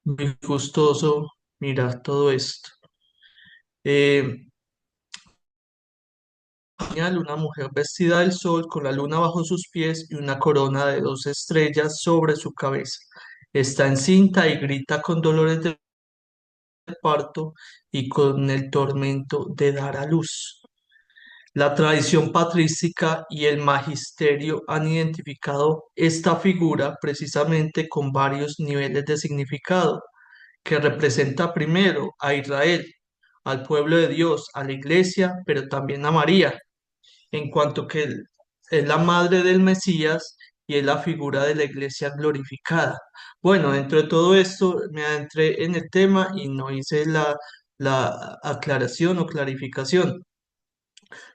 Muy gustoso mirar todo esto. Eh, Genial, una mujer vestida del sol con la luna bajo sus pies y una corona de 2 estrellas sobre su cabeza. Está encinta y grita con dolores de parto y con el tormento de dar a luz. La tradición patrística y el magisterio han identificado esta figura precisamente con varios niveles de significado, que representa primero a Israel, al pueblo de Dios, a la iglesia, pero también a María, en cuanto que él es la madre del Mesías y es la figura de la iglesia glorificada. Bueno, dentro de todo esto me adentré en el tema y no hice la aclaración o clarificación.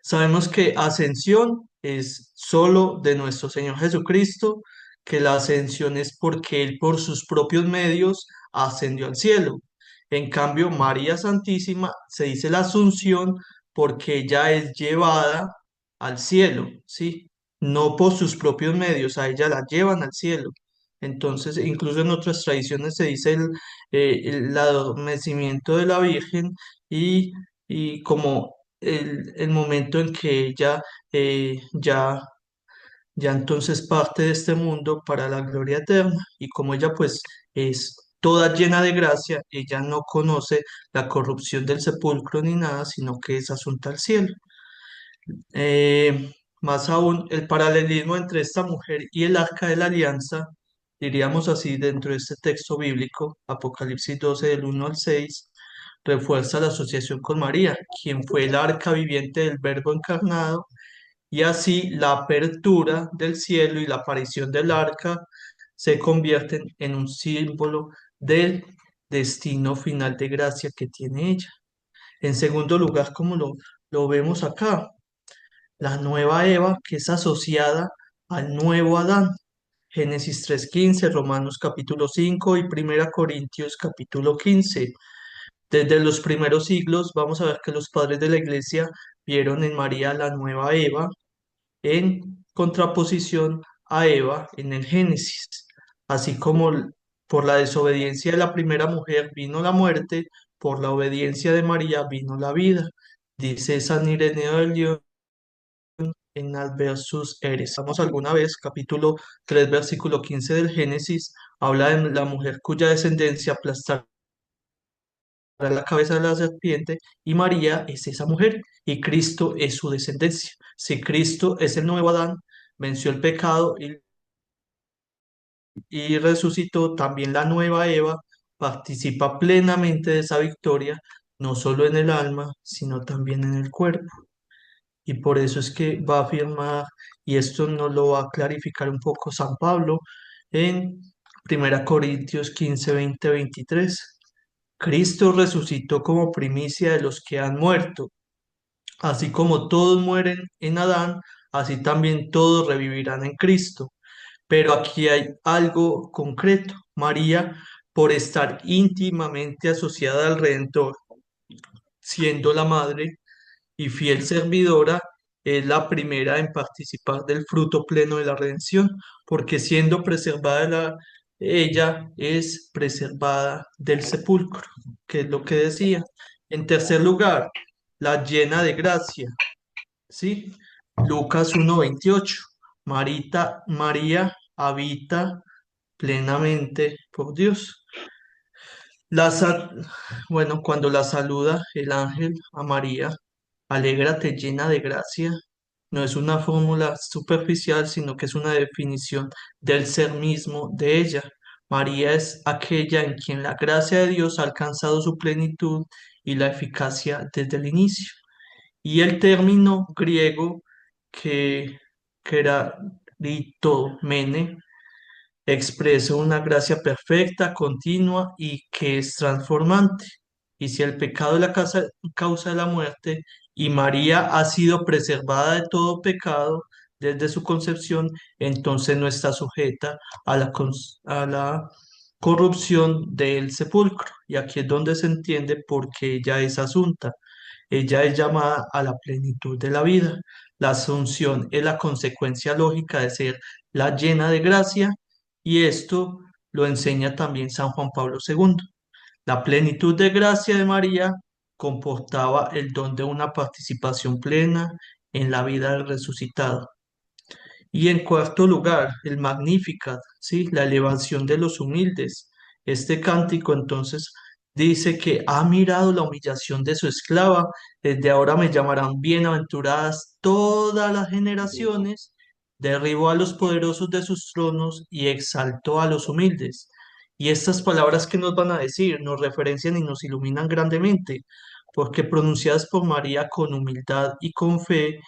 Sabemos que ascensión es solo de nuestro Señor Jesucristo, que la ascensión es porque Él por sus propios medios ascendió al cielo. En cambio, María Santísima se dice la asunción porque ella es llevada al cielo, ¿sí? No por sus propios medios, a ella la llevan al cielo. Entonces, incluso en otras tradiciones se dice el adormecimiento de la Virgen y, y como el momento en que ella ya entonces parte de este mundo para la gloria eterna y como ella pues es toda llena de gracia, ella no conoce la corrupción del sepulcro ni nada, sino que es asunta al cielo. Más aún, el paralelismo entre esta mujer y el arca de la alianza, diríamos así dentro de este texto bíblico, Apocalipsis 12 del 1 al 6, refuerza la asociación con María, quien fue el arca viviente del Verbo encarnado, y así la apertura del cielo y la aparición del arca se convierten en un símbolo del destino final de gracia que tiene ella. En segundo lugar, como lo vemos acá, la nueva Eva que es asociada al nuevo Adán. Génesis 3:15, Romanos capítulo 5 y Primera Corintios capítulo 15. Desde los primeros siglos vamos a ver que los padres de la iglesia vieron en María la nueva Eva en contraposición a Eva en el Génesis. Así como por la desobediencia de la primera mujer vino la muerte, por la obediencia de María vino la vida. Dice San Ireneo de León en Adversus Eres. Vamos alguna vez, capítulo 3 versículo 15 del Génesis, habla de la mujer cuya descendencia aplastará la cabeza de la serpiente, y María es esa mujer, y Cristo es su descendencia. Si Cristo es el nuevo Adán, venció el pecado y resucitó, también la nueva Eva participa plenamente de esa victoria, no solo en el alma, sino también en el cuerpo. Y por eso es que va a afirmar, y esto nos lo va a clarificar un poco San Pablo en 1 Corintios 15 20 23. Cristo resucitó como primicia de los que han muerto. Así como todos mueren en Adán, así también todos revivirán en Cristo. Pero aquí hay algo concreto. María, por estar íntimamente asociada al Redentor, siendo la madre y fiel servidora, es la primera en participar del fruto pleno de la redención, porque siendo preservada ella es preservada del sepulcro, que es lo que decía. En tercer lugar, la llena de gracia, ¿sí? Lucas 1:28. María habita plenamente por Dios. La, sa- bueno, cuando la saluda el ángel a María, alégrate llena de gracia, no es una fórmula superficial, sino que es una definición del ser mismo de ella. María es aquella en quien la gracia de Dios ha alcanzado su plenitud y la eficacia desde el inicio. Y el término griego que, que era ritomene expresa una gracia perfecta, continua y que es transformante. Y si el pecado es la causa de la muerte y María ha sido preservada de todo pecado desde su concepción, entonces no está sujeta a la corrupción del sepulcro. Y aquí es donde se entiende por qué ella es asunta. Ella es llamada a la plenitud de la vida. La asunción es la consecuencia lógica de ser la llena de gracia y esto lo enseña también San Juan Pablo II. La plenitud de gracia de María comportaba el don de una participación plena en la vida del resucitado. Y en cuarto lugar, el Magnificat, ¿sí? La elevación de los humildes. Este cántico entonces dice que ha mirado la humillación de su esclava, desde ahora me llamarán bienaventuradas todas las generaciones, derribó a los poderosos de sus tronos y exaltó a los humildes. Y estas palabras que nos van a decir nos referencian y nos iluminan grandemente, porque pronunciadas por María con humildad y con fe,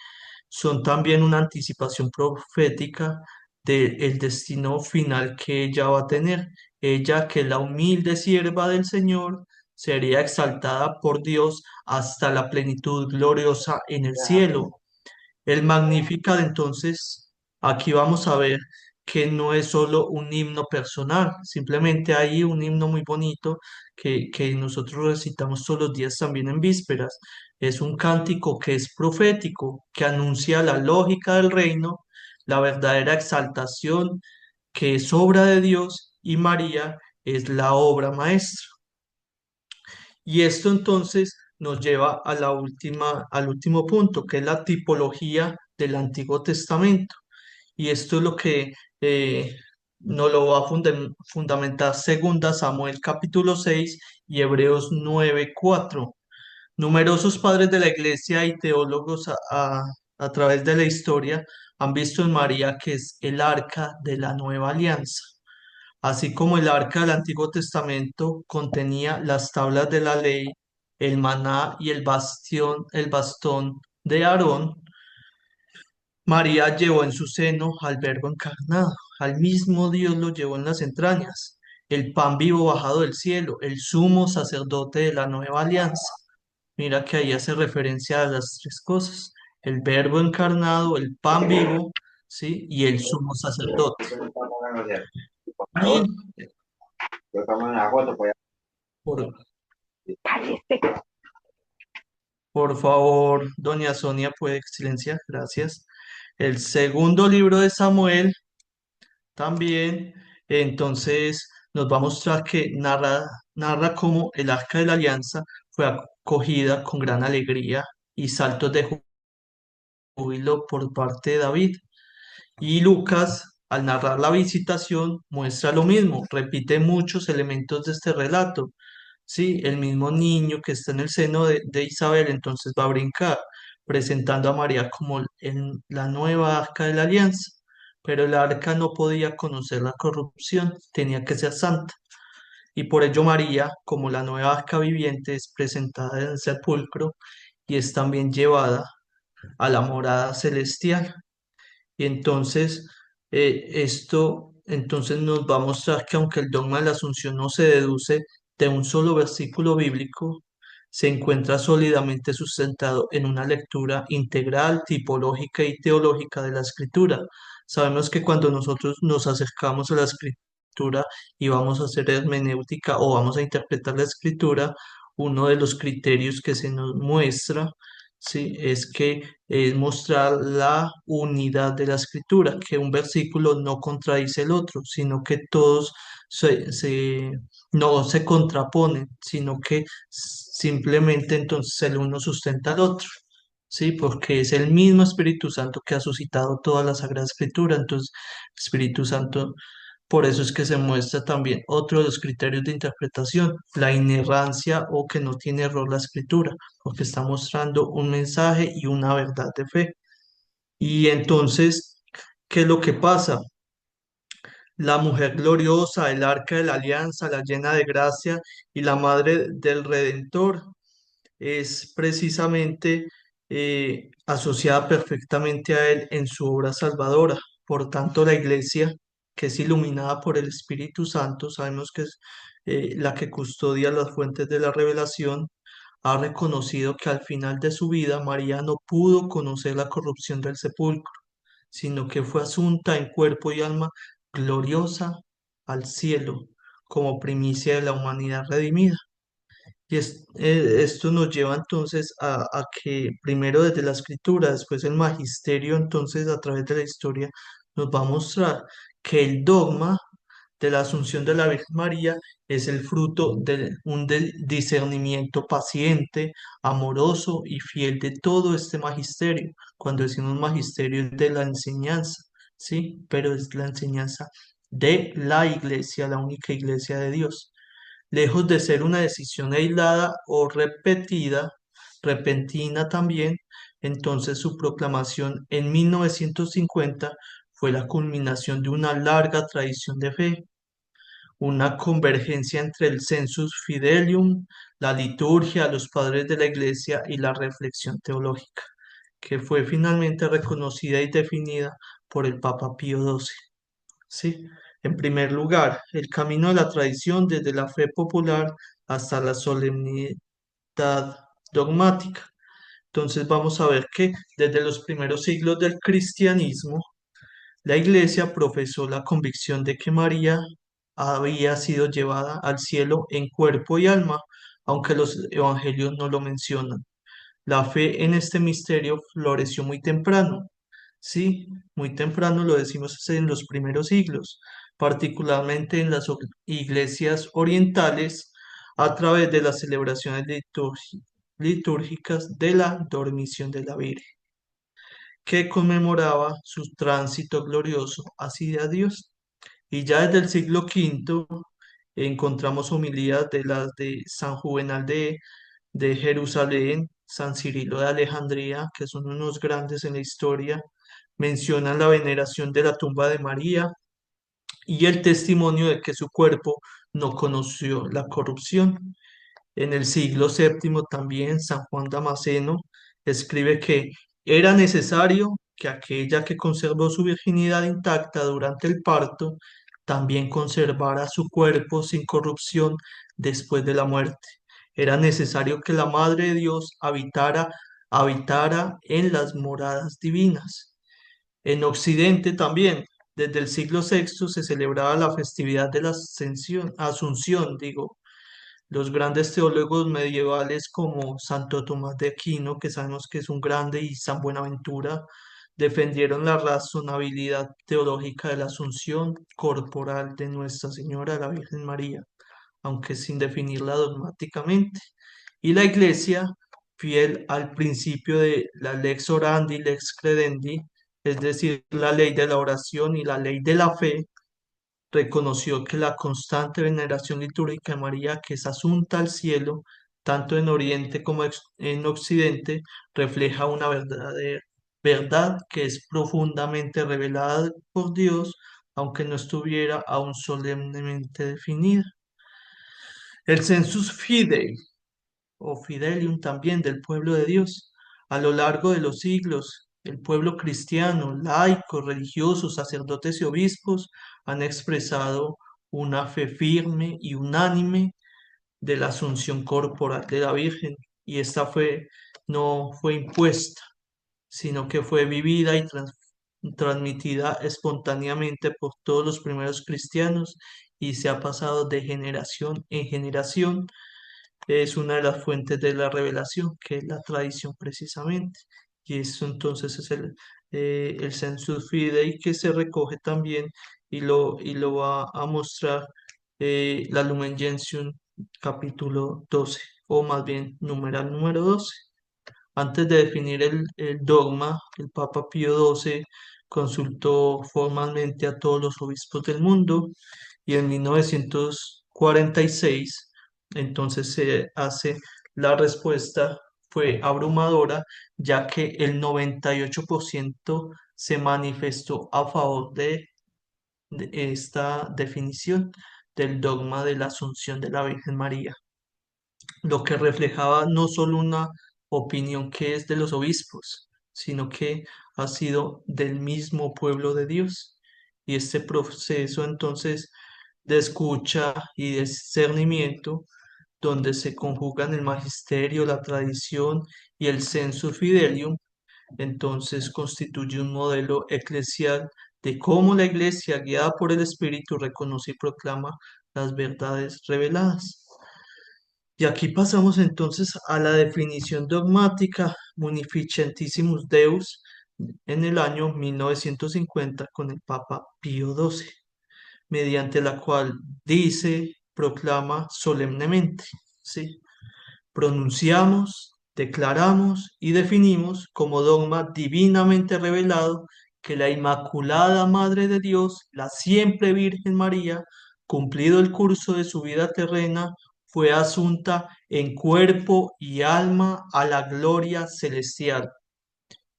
son también una anticipación profética del destino final que ella va a tener. Ella, que la humilde sierva del Señor, sería exaltada por Dios hasta la plenitud gloriosa en el cielo. El Magnificat, entonces, aquí vamos a ver que no es solo un himno personal, simplemente hay un himno muy bonito que nosotros recitamos todos los días también en vísperas. Es un cántico que es profético, que anuncia la lógica del reino, la verdadera exaltación que es obra de Dios y María es la obra maestra. Y esto entonces nos lleva a al último punto, que es la tipología del Antiguo Testamento. Y esto es lo que nos lo va a fundamentar segunda Samuel capítulo 6 y Hebreos 9:4. Numerosos padres de la iglesia y teólogos a través de la historia han visto en María que es el arca de la nueva alianza. Así como el arca del Antiguo Testamento contenía las tablas de la ley, el maná y el bastón de Aarón, María llevó en su seno al Verbo encarnado, al mismo Dios lo llevó en las entrañas, el pan vivo bajado del cielo, el sumo sacerdote de la nueva alianza. Mira que ahí hace referencia a las tres cosas, el Verbo encarnado, el pan vivo, ¿sí? Y el sumo sacerdote. Y por, por favor, doña Sonia, puede silenciar, gracias. El segundo libro de Samuel también, entonces, nos va a mostrar que narra cómo el Arca de la Alianza fue acogida con gran alegría y saltos de júbilo por parte de David. Y Lucas, al narrar la visitación, muestra lo mismo, repite muchos elementos de este relato. Sí, el mismo niño que está en el seno de Isabel entonces va a brincar, presentando a María como la nueva arca de la alianza. Pero el arca no podía conocer la corrupción, tenía que ser santa. Y por ello María, como la nueva arca viviente, es presentada en el sepulcro y es también llevada a la morada celestial. Y entonces, esto entonces nos va a mostrar que aunque el dogma de la Asunción no se deduce de un solo versículo bíblico, se encuentra sólidamente sustentado en una lectura integral, tipológica y teológica de la Escritura. Sabemos que cuando nosotros nos acercamos a la Escritura y vamos a hacer hermenéutica o vamos a interpretar la Escritura, uno de los criterios que se nos muestra, ¿sí? Es que es mostrar la unidad de la escritura, que un versículo no contradice el otro, sino que todos no se contraponen, sino que simplemente entonces el uno sustenta al otro. Sí, porque es el mismo Espíritu Santo que ha suscitado toda la Sagrada Escritura. Entonces, Espíritu Santo, por eso es que se muestra también otro de los criterios de interpretación, la inerrancia o que no tiene error la Escritura, porque está mostrando un mensaje y una verdad de fe. Y entonces, ¿qué es lo que pasa? La mujer gloriosa, el arca de la alianza, la llena de gracia y la madre del Redentor es precisamente asociada perfectamente a él en su obra salvadora. Por tanto, la iglesia, que es iluminada por el Espíritu Santo, sabemos que es la que custodia las fuentes de la revelación, ha reconocido que al final de su vida María no pudo conocer la corrupción del sepulcro, sino que fue asunta en cuerpo y alma gloriosa al cielo como primicia de la humanidad redimida. Y esto nos lleva entonces a que primero desde la escritura, después el magisterio, entonces a través de la historia nos va a mostrar que el dogma de la Asunción de la Virgen María es el fruto de discernimiento paciente, amoroso y fiel de todo este magisterio. Cuando decimos magisterio es de la enseñanza, ¿sí? Pero es la enseñanza de la Iglesia, la única Iglesia de Dios. Lejos de ser una decisión aislada o repetida, repentina también, entonces su proclamación en 1950 fue la culminación de una larga tradición de fe, una convergencia entre el sensus fidelium, la liturgia, los padres de la Iglesia y la reflexión teológica, que fue finalmente reconocida y definida por el Papa Pío XII. ¿Sí? En primer lugar, el camino de la tradición desde la fe popular hasta la solemnidad dogmática. Entonces vamos a ver que desde los primeros siglos del cristianismo, la Iglesia profesó la convicción de que María había sido llevada al cielo en cuerpo y alma, aunque los evangelios no lo mencionan. La fe en este misterio floreció muy temprano. Sí, muy temprano lo decimos en los primeros siglos, particularmente en las iglesias orientales, a través de las celebraciones litúrgicas de la dormición de la Virgen, que conmemoraba su tránsito glorioso hacia Dios. Y ya desde el siglo V encontramos homilías de las de San Juvenal de Jerusalén, San Cirilo de Alejandría, que son unos grandes en la historia, mencionan la veneración de la tumba de María y el testimonio de que su cuerpo no conoció la corrupción. En el siglo VII también San Juan Damasceno escribe que era necesario que aquella que conservó su virginidad intacta durante el parto también conservara su cuerpo sin corrupción después de la muerte. Era necesario que la Madre de Dios habitara en las moradas divinas. En Occidente también, desde el siglo VI se celebraba la festividad de la Asunción, digo, los grandes teólogos medievales como Santo Tomás de Aquino, que sabemos que es un grande, y San Buenaventura, defendieron la razonabilidad teológica de la asunción corporal de Nuestra Señora, la Virgen María, aunque sin definirla dogmáticamente. Y la Iglesia, fiel al principio de la lex orandi, lex credendi, es decir, la ley de la oración y la ley de la fe, reconoció que la constante veneración litúrgica de María, que es asunta al cielo, tanto en Oriente como en Occidente, refleja una verdadera verdad que es profundamente revelada por Dios, aunque no estuviera aún solemnemente definida. El sensus fidei o fidelium también del pueblo de Dios. A lo largo de los siglos, el pueblo cristiano, laicos, religiosos, sacerdotes y obispos han expresado una fe firme y unánime de la asunción corporal de la Virgen, y esta fe no fue impuesta, sino que fue vivida y transmitida espontáneamente por todos los primeros cristianos y se ha pasado de generación en generación. Es una de las fuentes de la revelación, que es la tradición precisamente. Y eso entonces es el sensus fidei, que se recoge también y lo va a mostrar la Lumen Gentium capítulo 12, o más bien numeral número 12. Antes de definir el dogma, el Papa Pío XII consultó formalmente a todos los obispos del mundo, y en 1946 entonces se hace la respuesta. Fue abrumadora, ya que el 98% se manifestó a favor de esta definición del dogma de la Asunción de la Virgen María, lo que reflejaba no solo una opinión que es de los obispos, sino que ha sido del mismo pueblo de Dios. Y este proceso entonces de escucha y de discernimiento, donde se conjugan el magisterio, la tradición y el sensus fidelium, entonces constituye un modelo eclesial de cómo la Iglesia, guiada por el Espíritu, reconoce y proclama las verdades reveladas. Y aquí pasamos entonces a la definición dogmática Munificentissimus Deus en el año 1950 con el Papa Pío XII. mediante la cual dice, proclama solemnemente, ¿sí? Pronunciamos, declaramos y definimos como dogma divinamente revelado que la Inmaculada Madre de Dios, la siempre Virgen María, cumplido el curso de su vida terrena, fue asunta en cuerpo y alma a la gloria celestial.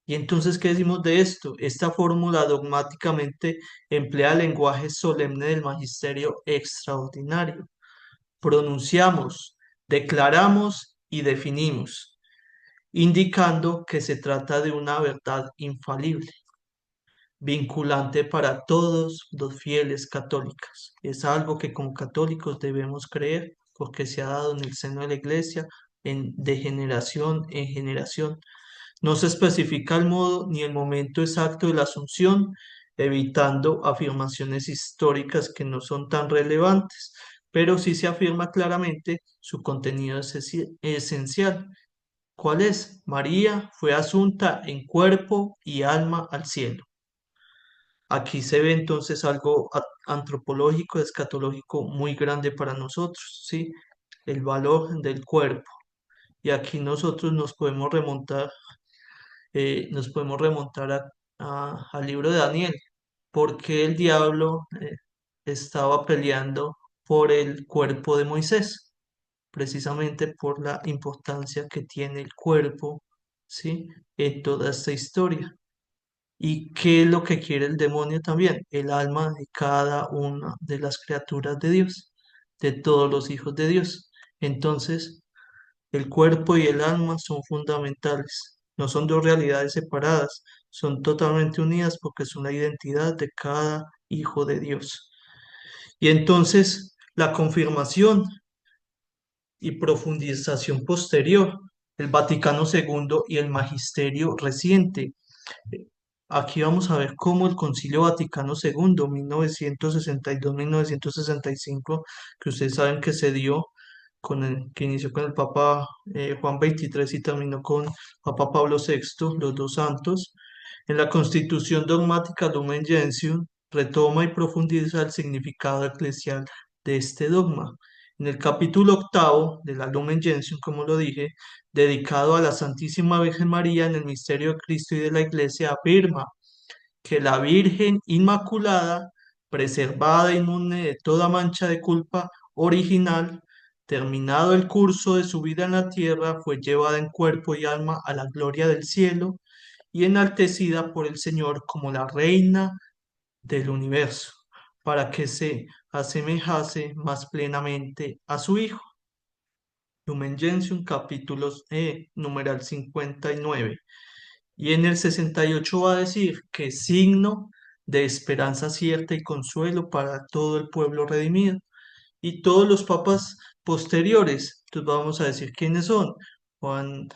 Y entonces, ¿qué decimos de esto? Esta fórmula dogmáticamente emplea el lenguaje solemne del magisterio extraordinario. Pronunciamos, declaramos y definimos, indicando que se trata de una verdad infalible, vinculante para todos los fieles católicos. Es algo que como católicos debemos creer porque se ha dado en el seno de la Iglesia de generación en generación. No se especifica el modo ni el momento exacto de la asunción, evitando afirmaciones históricas que no son tan relevantes, pero sí se afirma claramente su contenido esencial. ¿Cuál es? María fue asunta en cuerpo y alma al cielo. Aquí se ve entonces algo antropológico, escatológico muy grande para nosotros, ¿sí? El valor del cuerpo. Y aquí nosotros nos podemos remontar al libro de Daniel, porque el diablo estaba peleando por el cuerpo de Moisés, precisamente por la importancia que tiene el cuerpo, ¿sí? En toda esta historia. ¿Y qué es lo que quiere el demonio también? El alma de cada una de las criaturas de Dios, de todos los hijos de Dios. Entonces, el cuerpo y el alma son fundamentales, no son dos realidades separadas, son totalmente unidas porque son la identidad de cada hijo de Dios. Y entonces la confirmación y profundización posterior, el Vaticano II y el magisterio reciente. Aquí vamos a ver cómo el Concilio Vaticano II, 1962-1965, que ustedes saben que se dio que inició con el Papa Juan XXIII y terminó con Papa Pablo VI, los dos santos, en la Constitución dogmática Lumen Gentium retoma y profundiza el significado eclesial de este dogma. En el capítulo octavo de la Lumen Gentium, como lo dije, dedicado a la Santísima Virgen María en el misterio de Cristo y de la Iglesia, afirma que la Virgen Inmaculada, preservada e inmune de toda mancha de culpa original, terminado el curso de su vida en la tierra, fue llevada en cuerpo y alma a la gloria del cielo y enaltecida por el Señor como la Reina del universo, para que se asemejase más plenamente a su Hijo. Lumen Gentium, capítulos numeral 59. Y en el 68 va a decir que es signo de esperanza cierta y consuelo para todo el pueblo redimido. Y todos los papas posteriores, entonces vamos a decir quiénes son. Juan,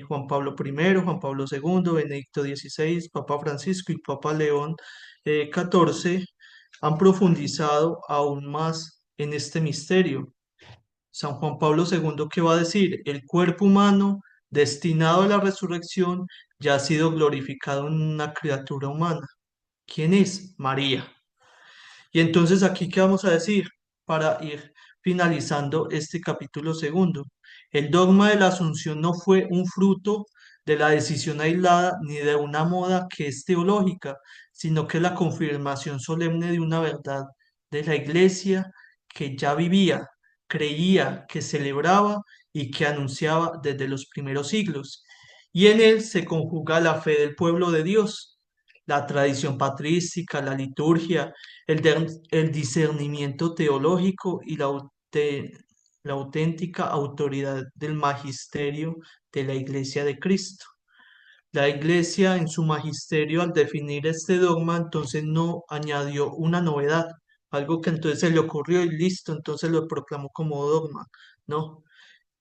Juan Pablo I, Juan Pablo II, Benedicto XVI, Papa Francisco y Papa León XIV han profundizado aún más en este misterio. San Juan Pablo II, ¿qué va a decir? El cuerpo humano destinado a la resurrección ya ha sido glorificado en una criatura humana. ¿Quién es? María. Y entonces aquí, ¿qué vamos a decir para ir finalizando este capítulo segundo? El dogma de la Asunción no fue un fruto de la decisión aislada ni de una moda que es teológica, sino que la confirmación solemne de una verdad de la Iglesia que ya vivía, creía, que celebraba y que anunciaba desde los primeros siglos. Y en él se conjuga la fe del pueblo de Dios, la tradición patrística, la liturgia, el discernimiento teológico y la auténtica autoridad del magisterio de la Iglesia de Cristo. La Iglesia en su magisterio al definir este dogma entonces no añadió una novedad, algo que entonces se le ocurrió y listo, entonces lo proclamó como dogma. No,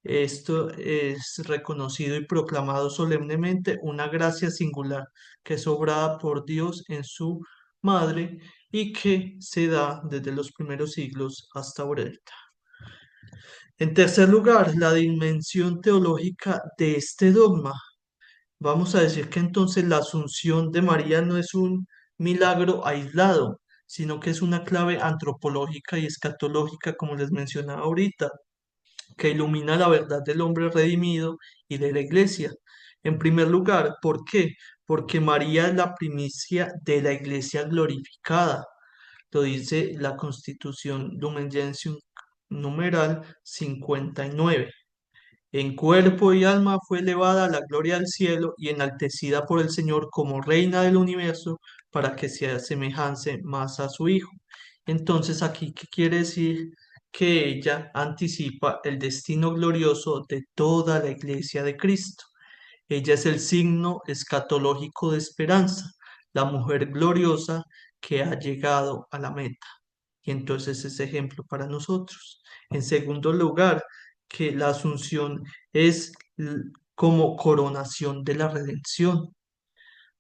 esto es reconocido y proclamado solemnemente una gracia singular que es obrada por Dios en su Madre y que se da desde los primeros siglos hasta ahorita. En tercer lugar, la dimensión teológica de este dogma. Vamos a decir que entonces la asunción de María no es un milagro aislado, sino que es una clave antropológica y escatológica, como les mencionaba ahorita, que ilumina la verdad del hombre redimido y de la iglesia. En primer lugar, ¿por qué? Porque María es la primicia de la iglesia glorificada. Lo dice la Constitución Lumen Gentium numeral 59. En cuerpo y alma fue elevada a la gloria del cielo y enaltecida por el Señor como reina del universo para que se asemejase más a su Hijo. Entonces, aquí, ¿qué quiere decir? Que ella anticipa el destino glorioso de toda la iglesia de Cristo. Ella es el signo escatológico de esperanza, la mujer gloriosa que ha llegado a la meta. Y entonces es ejemplo para nosotros. En segundo lugar, que la asunción es como coronación de la redención.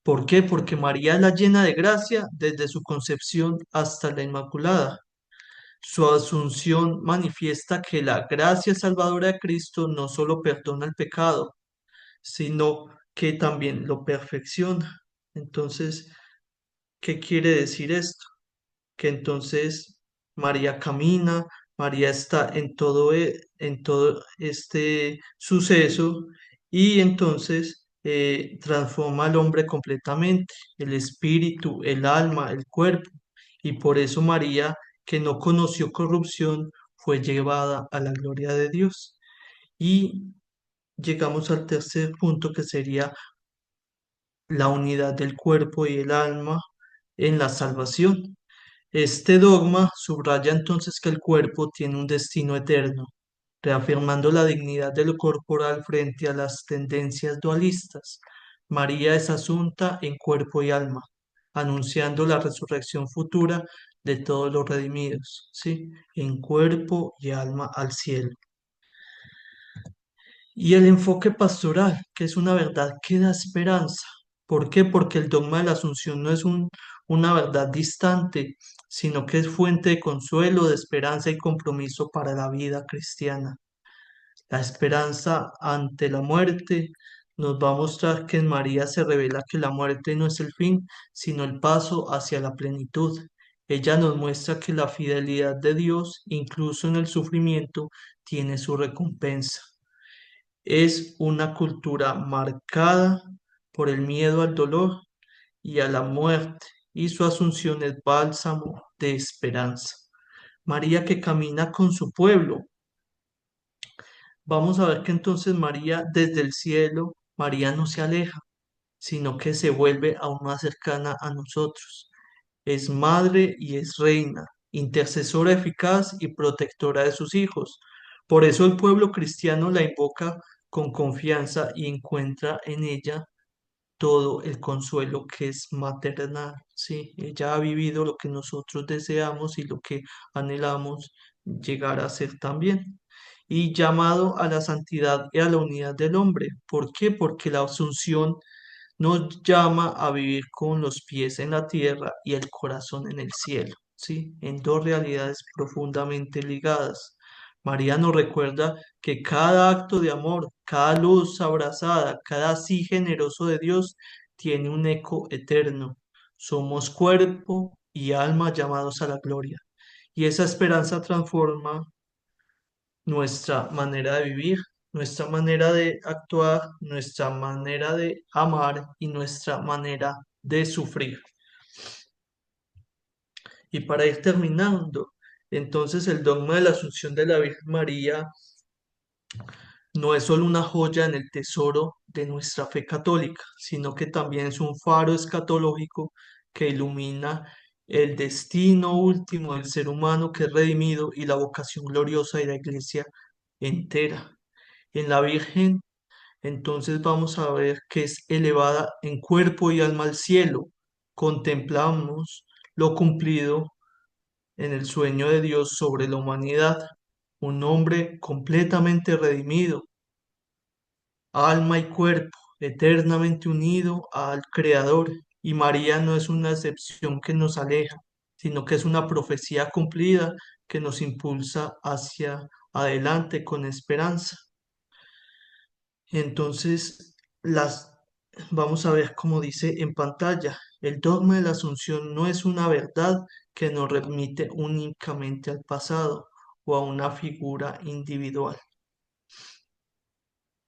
¿Por qué? Porque María es la llena de gracia desde su concepción hasta la Inmaculada. Su asunción manifiesta que la gracia salvadora de Cristo no solo perdona el pecado, sino que también lo perfecciona. Entonces, ¿qué quiere decir esto? Que entonces María camina, María está en todo este suceso y entonces transforma al hombre completamente, el espíritu, el alma, el cuerpo. Y por eso María, que no conoció corrupción, fue llevada a la gloria de Dios. Y llegamos al tercer punto que sería la unidad del cuerpo y el alma en la salvación. Este dogma subraya entonces que el cuerpo tiene un destino eterno, reafirmando la dignidad de lo corporal frente a las tendencias dualistas. María es asunta en cuerpo y alma, anunciando la resurrección futura de todos los redimidos, ¿sí? En cuerpo y alma al cielo. Y el enfoque pastoral, que es una verdad que da esperanza. ¿Por qué? Porque el dogma de la Asunción no es una verdad distante, sino que es fuente de consuelo, de esperanza y compromiso para la vida cristiana. La esperanza ante la muerte nos va a mostrar que en María se revela que la muerte no es el fin, sino el paso hacia la plenitud. Ella nos muestra que la fidelidad de Dios, incluso en el sufrimiento, tiene su recompensa. Es una cultura marcada por el miedo al dolor y a la muerte, y su asunción es bálsamo de esperanza. María que camina con su pueblo. Vamos a ver que entonces María desde el cielo, María no se aleja, sino que se vuelve aún más cercana a nosotros. Es madre y es reina, intercesora eficaz y protectora de sus hijos. Por eso el pueblo cristiano la invoca con confianza y encuentra en ella todo el consuelo que es maternal. Sí, ella ha vivido lo que nosotros deseamos y lo que anhelamos llegar a ser también. Y llamado a la santidad y a la unidad del hombre. ¿Por qué? Porque la Asunción nos llama a vivir con los pies en la tierra y el corazón en el cielo, ¿sí? En dos realidades profundamente ligadas. María nos recuerda que cada acto de amor, cada luz abrazada, cada sí generoso de Dios tiene un eco eterno. Somos cuerpo y alma llamados a la gloria. Y esa esperanza transforma nuestra manera de vivir, nuestra manera de actuar, nuestra manera de amar y nuestra manera de sufrir. Y para ir terminando, entonces el dogma de la Asunción de la Virgen María no es solo una joya en el tesoro de nuestra fe católica, sino que también es un faro escatológico que ilumina el destino último del ser humano que es redimido y la vocación gloriosa de la Iglesia entera. En la Virgen, entonces vamos a ver que es elevada en cuerpo y alma al cielo. Contemplamos lo cumplido en el sueño de Dios sobre la humanidad, un hombre completamente redimido, alma y cuerpo, eternamente unido al Creador. Y María no es una excepción que nos aleja, sino que es una profecía cumplida que nos impulsa hacia adelante con esperanza. Entonces, vamos a ver como dice en pantalla, el dogma de la Asunción no es una verdad, que nos remite únicamente al pasado o a una figura individual.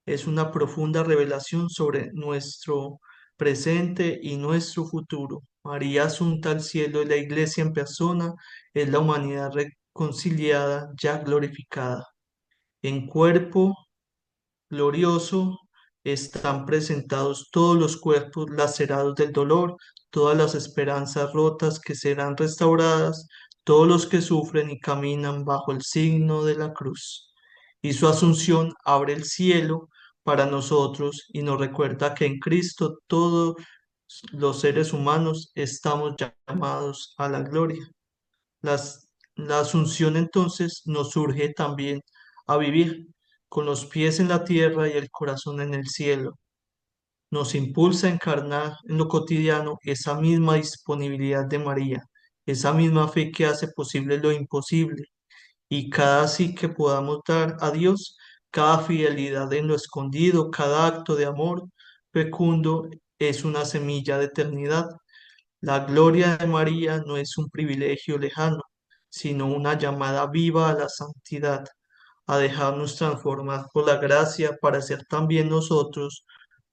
Es una profunda revelación sobre nuestro presente y nuestro futuro. María asunta al cielo y la iglesia en persona es la humanidad reconciliada, ya glorificada. En cuerpo glorioso están presentados todos los cuerpos lacerados del dolor, todas las esperanzas rotas que serán restauradas, todos los que sufren y caminan bajo el signo de la cruz. Y su asunción abre el cielo para nosotros y nos recuerda que en Cristo todos los seres humanos estamos llamados a la gloria. La asunción entonces nos surge también a vivir con los pies en la tierra y el corazón en el cielo. Nos impulsa a encarnar en lo cotidiano esa misma disponibilidad de María, esa misma fe que hace posible lo imposible. Y cada sí que podamos dar a Dios, cada fidelidad en lo escondido, cada acto de amor fecundo es una semilla de eternidad. La gloria de María no es un privilegio lejano, sino una llamada viva a la santidad, a dejarnos transformar por la gracia para ser también nosotros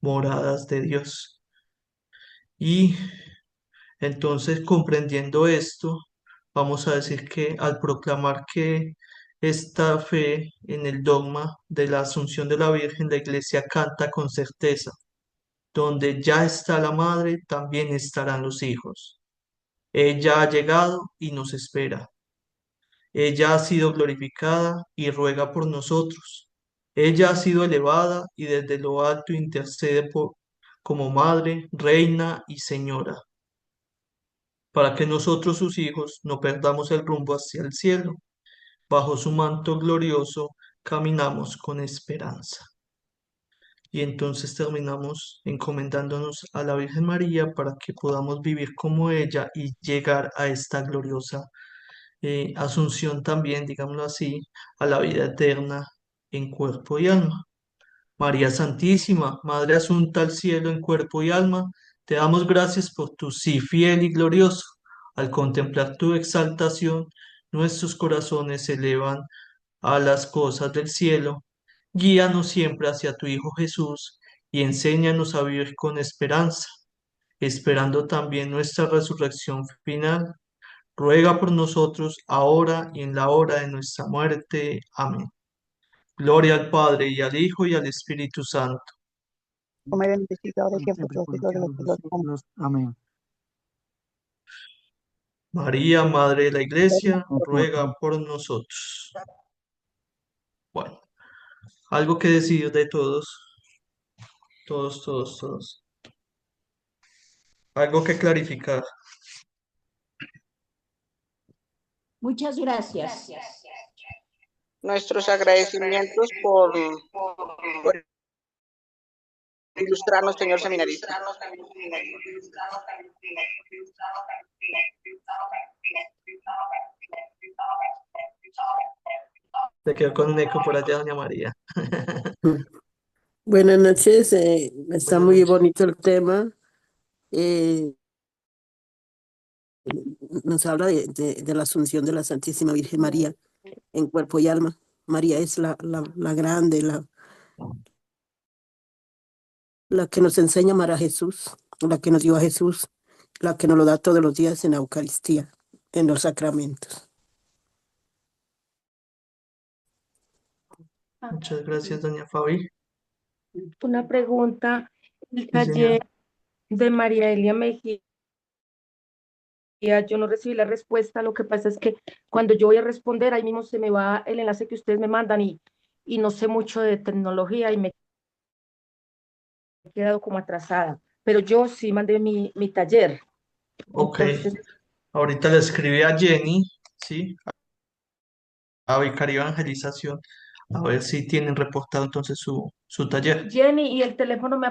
moradas de Dios. Y entonces, comprendiendo esto, vamos a decir que al proclamar que esta fe en el dogma de la Asunción de la Virgen, la Iglesia canta con certeza: donde ya está la madre, también estarán los hijos. Ella ha llegado y nos espera. Ella ha sido glorificada y ruega por nosotros. Ella ha sido elevada y desde lo alto intercede como madre, reina y señora, para que nosotros, sus hijos, no perdamos el rumbo hacia el cielo. Bajo su manto glorioso caminamos con esperanza. Y entonces terminamos encomendándonos a la Virgen María para que podamos vivir como ella y llegar a esta gloriosa asunción también, digámoslo así, a la vida eterna en cuerpo y alma. María Santísima, Madre Asunta al cielo en cuerpo y alma, te damos gracias por tu sí fiel y glorioso. Al contemplar tu exaltación, nuestros corazones se elevan a las cosas del cielo. Guíanos siempre hacia tu Hijo Jesús y enséñanos a vivir con esperanza, esperando también nuestra resurrección final. Ruega por nosotros ahora y en la hora de nuestra muerte. Amén. Gloria al Padre y al Hijo y al Espíritu Santo. Como era en el principio, ahora y siempre, Siempre por los por los siglos de los siglos de los siglos. Amén. siglos. Amén. María, Madre de la Iglesia, ruega Nosotros, por nosotros. Bueno, algo que decir de todos, todos, todos, todos. Algo que clarificar. Muchas gracias. Nuestros agradecimientos por ilustrarnos, señor seminarista. Te quedo con un eco por allá, doña María. Buenas noches, está Buenas muy noches. bonito el tema. eh, Nos habla de la Asunción de la Santísima Virgen María en cuerpo y alma. María es la grande, la que nos enseña a amar a Jesús, la que nos dio a Jesús, la que nos lo da todos los días en la Eucaristía, en los sacramentos. Muchas gracias, doña Fabi. Una pregunta. El Sí, señor. taller de María Elia Mejía, yo no recibí la respuesta. Lo que pasa es que cuando yo voy a responder, ahí mismo se me va el enlace que ustedes me mandan y no sé mucho de tecnología y me he quedado como atrasada. Pero yo sí mandé mi taller. Ok. Entonces, Ahorita le escribí a Jenny, ¿sí? A Vicaría Evangelización, a ver si tienen reportado entonces su taller. Jenny, y el teléfono me